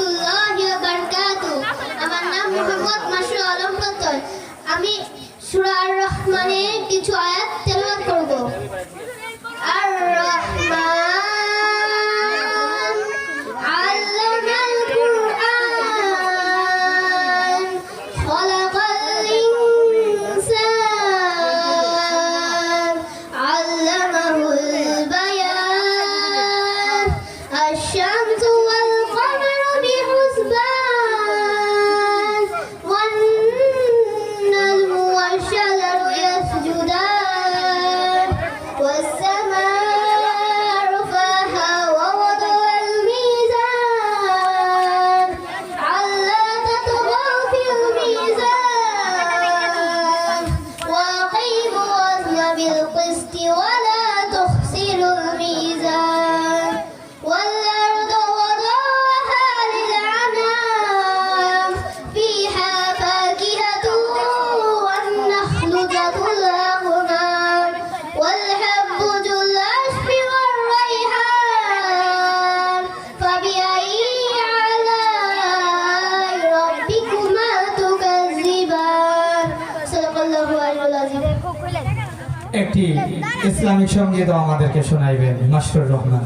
রাহমাতুল্লাহি ওয়া বারাকাতুহু। আমার নাম মোহাম্মদ মাসরুর আলম প্রত্যয়। আমি সূরা আর রহমানের কিছু আয়াত তেলাওয়াত করব। আর রহমান আল্লামাল কুরআন খলাকাল ইনসান আল্লামাহুল বায়ান আশ-শামসু ওয়াল কমারু বিহুসবান ওয়ান নাজমু ওয়াশ-শাজারু ইয়াসজুদান ওয়াস-সামাa'u রাফা'aha ওয়া ওয়াদা'al মিজান আল্লা তাতগাউ ফিল মিজান ওয়া আকিমু ওয়াজনা বিল কিসতি ওয়া লা তুখসিরুল মিজান والأرض وضعها للأنام فيها فاكهة والنخل ذات الأكمام والحب ذو العصف والريحان فبأي آلاء ربكما تكذبان صدق الله العظيم একটি ইসলামিক সঙ্গীত আমাদেরকে শোনাইবেন মাসরুর রহমান।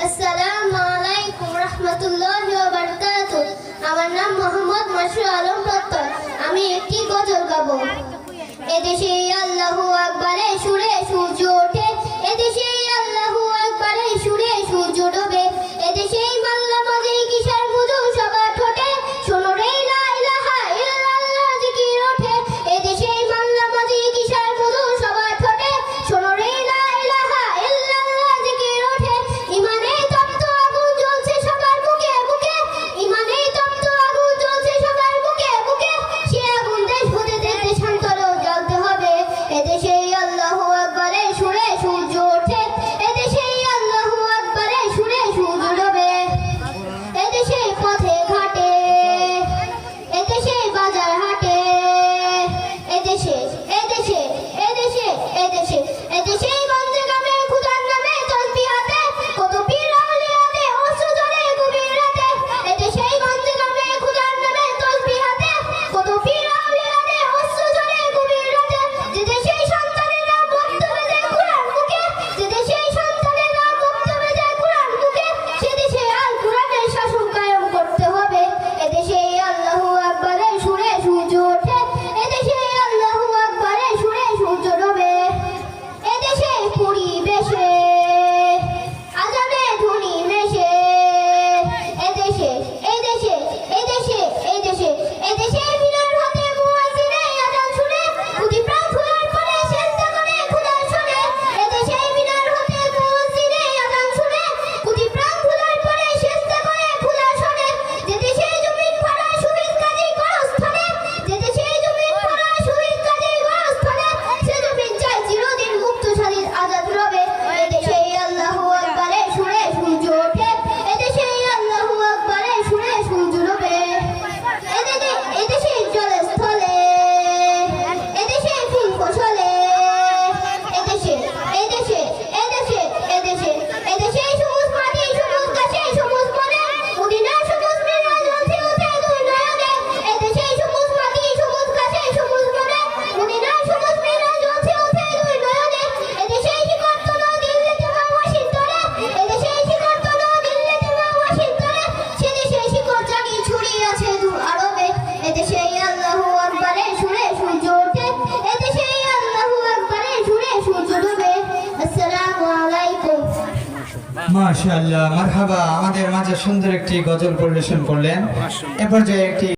আসসালামু আলাইকুম রাহমাতুল্লাহি ওয়া বারাকাতুহু। আমার নাম মোহাম্মদ মাসরুর আলম প্রত্যয়। আমি একটি গজল গাবো। এদেশে আল্লাহু আকবারে সুরে সূর্য ওঠে, এদেশে আল্লাহু আকবারে সুরে সূর্য ডোবে, এদেশে মাল্লা মাঝি কিশোর মুজু সবার ঠোঁটে শোনো রে লা ইলাহা ইল্লাল্লাহ জিকির ওঠে, এদেশে মাল্লা মাঝি কিশোর মুজু সবার ঠোঁটে শোনো রে লা ইলাহা ইল্লাল্লাহ জিকির ওঠে। ইমানে তপ্ত আগুন জ্বলছে সবার বুকে বুকে, ইমানে তপ্ত আগুন জ্বলছে সবার বুকে বুকে, সে আগুন দেশ হতে যেতে শান্তরেও জ্বলতে হবে। এদেশে আল্লাহু আকবারে সুরে সূর্য ওঠে, এদেশে আল্লাহু আকবারে সুরে সূর্য ডোবে, এদেশে পথে ঘাটে, এদেশে বাজার হাটে, এদেশে এদেশে এদেশে এদেশে এদেশে গঞ্জে গ্রামে খোদার নামে তসবিহ হাতে কত পীর আউলিয়াতে অশ্রু ঝরে গভীর রাতে, এদেশে গঞ্জে গ্রামে খোদার নামে তসবিহ হাতে কত পীর আউলিয়াতে অশ্রু ঝরে গভীর রাতে, যে দেশে সন্তানের নাম বক্তব্য দেয় কুরআন মুখে, যে দেশে সন্তানের নাম বক্তব্য দেয় কুরআন মুখে, সে দেশে আল কুরআনের শাসন কায়েম করতে হবে। এদেশে আল্লাহু আকবারে সুরে সূর্য ওঠে, এদেশে আল্লাহু আকবারে সুরে সূর্য ডোবে, এদেশে পরিবেশে আজানে ধ্বনি মেশে, এদেশে এদেশে এদেশে এদেশে এদেশে মিনার হতে মুয়াজ্জিনে আযান শুনে খুদি প্রাণ খোলার পরে সেজদা করে খোদার শোনে, এদেশে মিনার হতে মুয়াজ্জিনে আযান শুনে খুদি প্রাণ খোলার পরে সেজদা করে খোদার শোনে, যে দেশে জমিন ভরা শহীদ কাজী গণস্থলে, যে দেশে জমিন ভরা শহীদ কাজী গণস্থলে, সে জমিন চাই চিরদিন মুক্ত স্বাধীন আজাদ রবে। এদেশে আল্লাহু আকবারে সুরে সূর্য ওঠে, এদেশে আল্লাহু আকবারে সুরে সূর্য ডোবে, এদেশে জলে স্থলে, এদেশে ফুল ফসলে, এদেশে এদেশে এদেশে এদেশে এদেশে সবুজ মাটি সবুজ গাছে সবুজ বনে, মদিনার সবুজ মিনার জ্বলছে উঠে দুই নয়নে, এদেশে সবুজ মাটি সবুজ গাছে সবুজ বনে, মদিনার সবুজ মিনার জ্বলছে উঠে দুই নয়নে, এদেশে শিকড়তলা দিল্লিতে মা ওয়াশিংটনে, এদেশে শিকড়তলা দিল্লিতে মা ওয়াশিংটনে, সে দেশে শিকড় জাগি ছড়িয়ে আছে দূর আরবে, এদেশে আল্লাহু আকবারে সুরে সূর্য ওঠে, এদেশে আল্লাহু আকবারে সুরে সূর্য ডোবে। আসসালামু আলাইকুম। মাশাআল্লাহ, মারহাবা। আমাদের মাঝে সুন্দর একটি গজল পরিবেশন করলেন। এ পর্যায়ে একটি